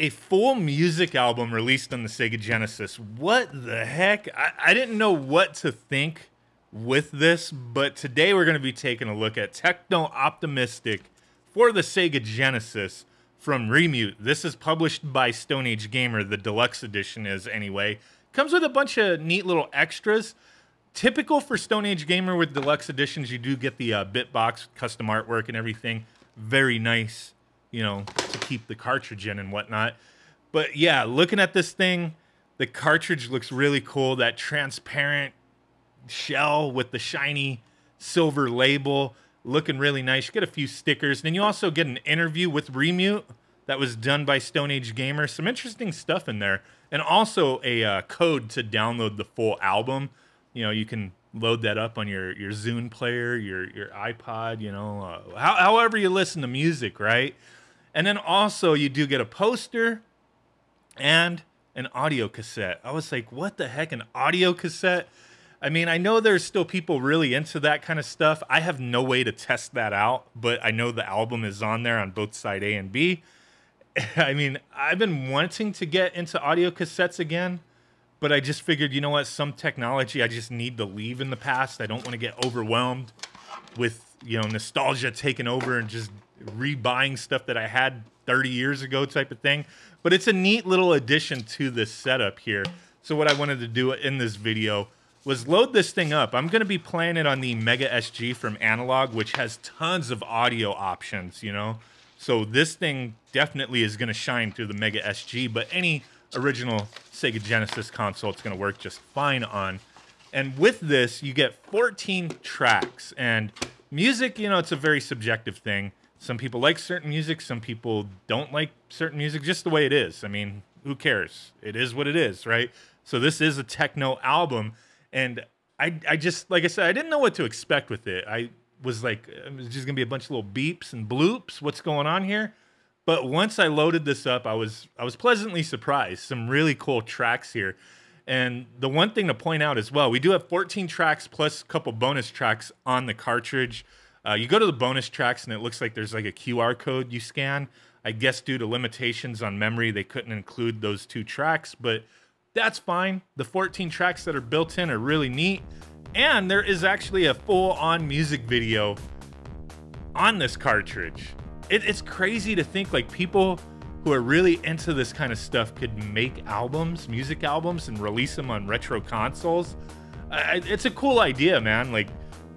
A full music album released on the Sega Genesis. What the heck? I didn't know what to think with this, but today we're going to be taking a look at Techno Optimistic for the Sega Genesis from Remute. This is published by Stone Age Gamer. The Deluxe edition is anyway. Comes with a bunch of neat little extras. Typical for Stone Age Gamer with Deluxe editions, you do get the bitbox, custom artwork and everything. Very nice, you know, to keep the cartridge in and whatnot. But yeah, looking at this thing, the cartridge looks really cool. That transparent shell with the shiny silver label, looking really nice. You get a few stickers. Then you also get an interview with Remute that was done by Stone Age Gamer. Some interesting stuff in there. And also a code to download the full album. You know, you can load that up on your Zune player, your iPod, you know, however you listen to music, right? And then also you do get a poster and an audio cassette. I was like, what the heck, an audio cassette? I mean, I know there's still people really into that kind of stuff. I have no way to test that out, but I know the album is on there on both side A and B. I mean, I've been wanting to get into audio cassettes again, but I just figured, you know what, some technology I just need to leave in the past. I don't want to get overwhelmed with, you know, nostalgia taking over and just rebuying stuff that I had 30 years ago type of thing. But it's a neat little addition to this setup here. So what I wanted to do in this video was load this thing up. I'm going to be playing it on the Mega SG from Analog, which has tons of audio options, you know. So this thing definitely is going to shine through the Mega SG, but any original Sega Genesis console it's going to work just fine on. And with this, you get 14 tracks. And music, you know, it's a very subjective thing. Some people like certain music, some people don't like certain music, just the way it is. I mean, who cares? It is what it is, right? So this is a techno album. And I just, like I said, I didn't know what to expect with it. I was like, it's just going to be a bunch of little beeps and bloops. What's going on here? But once I loaded this up, I was pleasantly surprised. Some really cool tracks here. And the one thing to point out as well, we do have 14 tracks plus a couple bonus tracks on the cartridge. You go to the bonus tracks and it looks like there's like a QR code you scan. I guess due to limitations on memory, they couldn't include those 2 tracks, but that's fine. The 14 tracks that are built in are really neat. And there is actually a full-on music video on this cartridge. It's crazy to think like people who are really into this kind of stuff could make albums, music albums, and release them on retro consoles. It's a cool idea, man. Like,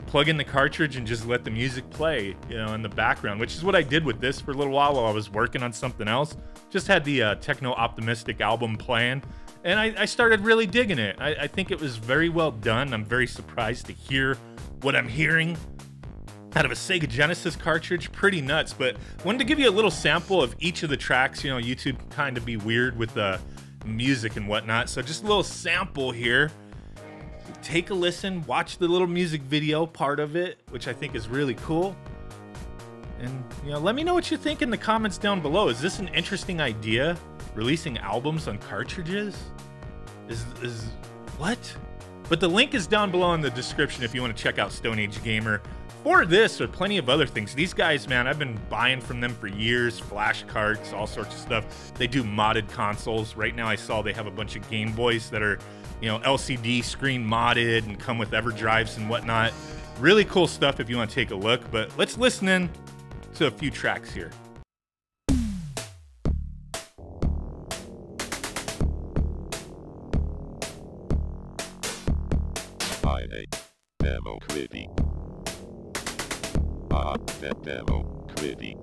plug in the cartridge and just let the music play, you know, in the background, which is what I did with this for a little while I was working on something else. Just had the Techno Optimistic album playing, and I started really digging it. I think it was very well done. I'm very surprised to hear what I'm hearing out of a Sega Genesis cartridge. Pretty nuts. But wanted to give you a little sample of each of the tracks. You know, YouTube kind of be weird with the music and whatnot. So just a little sample here. Take a listen, watch the little music video part of it, which I think is really cool. And, you know, let me know what you think in the comments down below. Is this an interesting idea? Releasing albums on cartridges? Is what? But the link is down below in the description if you want to check out Stone Age Gamer for this or plenty of other things. These guys, man, I've been buying from them for years. Flash carts, all sorts of stuff. They do modded consoles. Right now I saw they have a bunch of Game Boys that are, you know, LCD screen modded and come with EverDrives and whatnot. Really cool stuff if you want to take a look. But let's listen in to a few tracks here. Demo quitty. That demo quitty.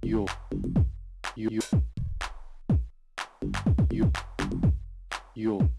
you, you, you, you.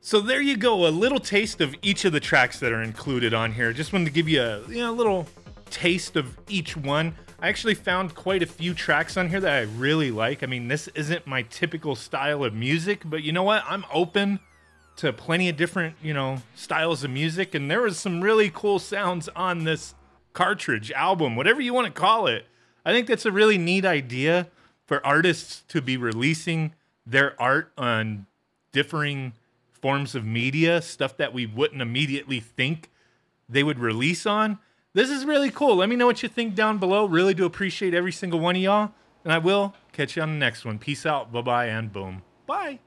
So there you go, a little taste of each of the tracks that are included on here. Just wanted to give you a little taste of each one. I actually found quite a few tracks on here that I really like. I mean, this isn't my typical style of music, but you know what? I'm open to plenty of different, styles of music, and there was some really cool sounds on this Cartridge album, whatever you want to call it. I think that's a really neat idea for artists to be releasing their art on differing forms of media, stuff that we wouldn't immediately think they would release on. This is really cool. Let me know what you think down below. Really do appreciate every single one of y'all. And I will catch you on the next one. Peace out. Bye-bye and boom. Bye.